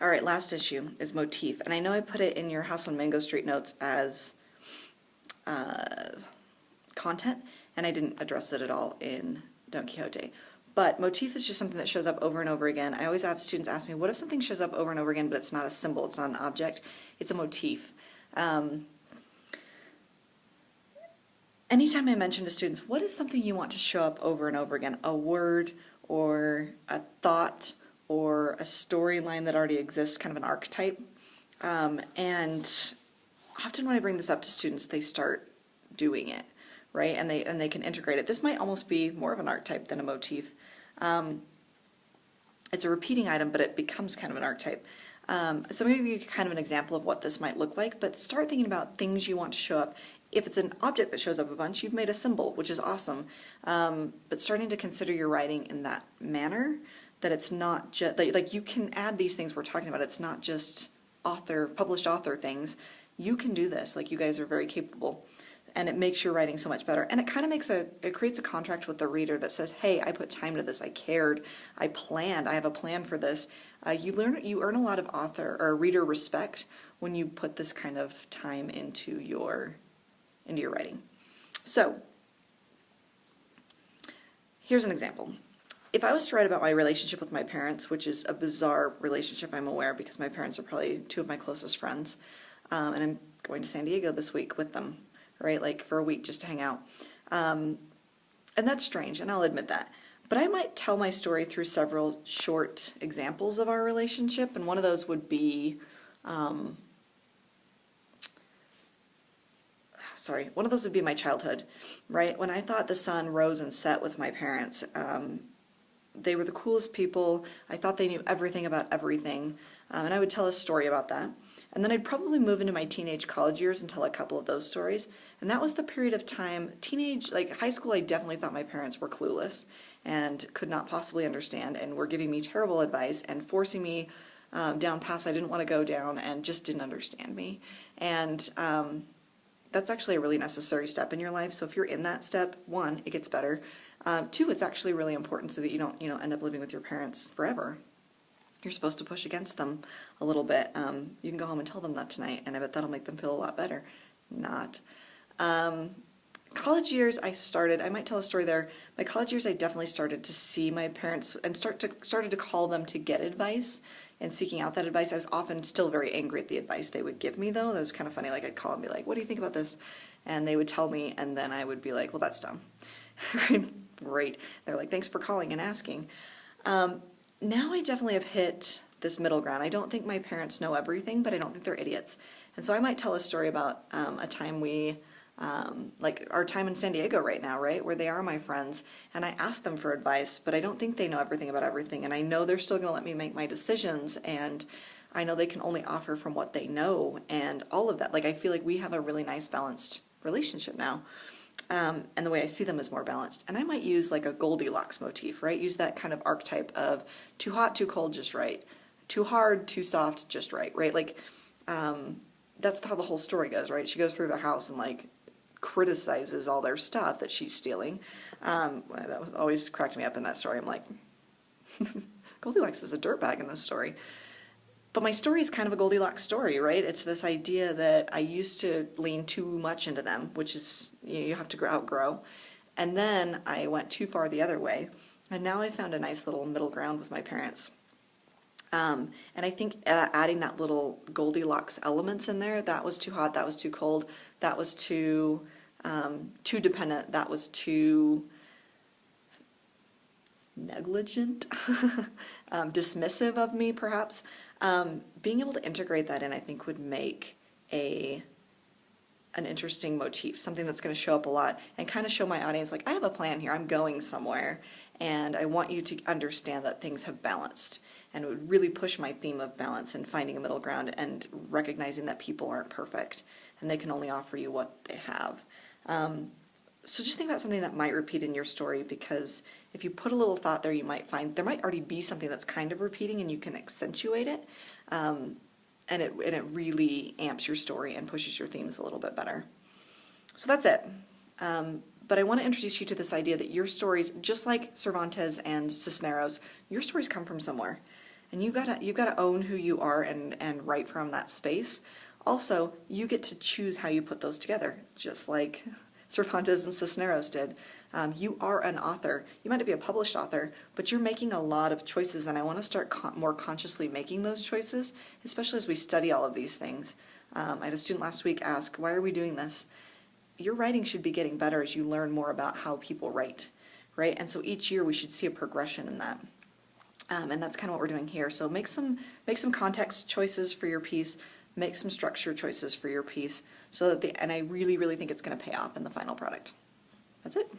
All right, last issue is motif, and I know I put it in your House on Mango Street notes as content, and I didn't address it at all in Don Quixote. But motif is just something that shows up over and over again. I always have students ask me, what if something shows up over and over again, but it's not a symbol, it's not an object, it's a motif. Anytime I mention to students, what is something you want to show up over and over again? A word or a thought or a storyline that already exists, kind of an archetype. And often when I bring this up to students, they start doing it, right? And they can integrate it. This might almost be more of an archetype than a motif. It's a repeating item, but it becomes kind of an archetype. So I'm going to give you kind of an example of what this might look like, but start thinking about things you want to show up. If it's an object that shows up a bunch, you've made a symbol, which is awesome. But starting to consider your writing in that manner, that it's not just, like you can add these things we're talking about. It's not just published author things. You can do this, like you guys are very capable. And it makes your writing so much better. And it kind of it creates a contract with the reader that says, hey, I put time to this, I cared, I planned, I have a plan for this. You earn a lot of author or reader respect when you put this kind of time into your writing. So, here's an example. If I was to write about my relationship with my parents, which is a bizarre relationship, I'm aware, because my parents are probably two of my closest friends, and I'm going to San Diego this week with them, right, like for a week just to hang out. And that's strange, and I'll admit that. But I might tell my story through several short examples of our relationship, and one of those would be, one of those would be my childhood, right? When I thought the sun rose and set with my parents, they were the coolest people. I thought they knew everything about everything, and I would tell a story about that. And then I'd probably move into my teenage college years and tell a couple of those stories. And that was the period of time, like high school, I definitely thought my parents were clueless and could not possibly understand and were giving me terrible advice and forcing me down paths I didn't want to go down and just didn't understand me. And that's actually a really necessary step in your life. So if you're in that step, one, it gets better. Two, it's actually really important so that you don't, end up living with your parents forever. You're supposed to push against them a little bit. You can go home and tell them that tonight, and I bet that'll make them feel a lot better. Not. College years, I might tell a story there. My college years, I definitely started to see my parents and started to call them to get advice and seeking out that advice. I was often still very angry at the advice they would give me, though. That was kind of funny. Like, I'd call and be like, what do you think about this? And they would tell me, and then I would be like, well, that's dumb. Great. They're like, thanks for calling and asking. Now I definitely have hit this middle ground. I don't think my parents know everything, but I don't think they're idiots. And so I might tell a story about a time like our time in San Diego right now, right, where they are my friends, and I ask them for advice, but I don't think they know everything about everything, and I know they're still going to let me make my decisions, and I know they can only offer from what they know, and all of that. Like, I feel like we have a really nice balanced relationship now. And the way I see them is more balanced. And I might use like a Goldilocks motif, right? Use that kind of archetype of too hot, too cold, just right. Too hard, too soft, just right, right? Like, that's how the whole story goes, right? She goes through the house and like criticizes all their stuff that she's stealing. That was always cracked me up in that story. I'm like, Goldilocks is a dirtbag in this story. But my story is kind of a Goldilocks story, right? It's this idea that I used to lean too much into them, which is, you have to outgrow. And then I went too far the other way. And now I found a nice little middle ground with my parents. And I think adding that little Goldilocks elements in there, that was too hot, that was too cold, that was too dependent, that was too negligent, dismissive of me, perhaps. Being able to integrate that in, I think, would make an interesting motif, something that's going to show up a lot and kind of show my audience, like, I have a plan here, I'm going somewhere, and I want you to understand that things have balanced. And it would really push my theme of balance and finding a middle ground and recognizing that people aren't perfect and they can only offer you what they have. So just think about something that might repeat in your story, because if you put a little thought there, you might find there might already be something that's kind of repeating and you can accentuate it, and it really amps your story and pushes your themes a little bit better. So that's it. But I want to introduce you to this idea that your stories, just like Cervantes and Cisneros, your stories come from somewhere. And you gotta own who you are and write from that space. Also, you get to choose how you put those together, just like Cervantes and Cisneros did. You are an author. You might not be a published author, but you're making a lot of choices, and I want to start more consciously making those choices, especially as we study all of these things. I had a student last week ask, why are we doing this? Your writing should be getting better as you learn more about how people write, right? And so each year we should see a progression in that. And that's kind of what we're doing here. So make some context choices for your piece, make some structure choices for your piece, so that and I really, really think it's going to pay off in the final product. That's it.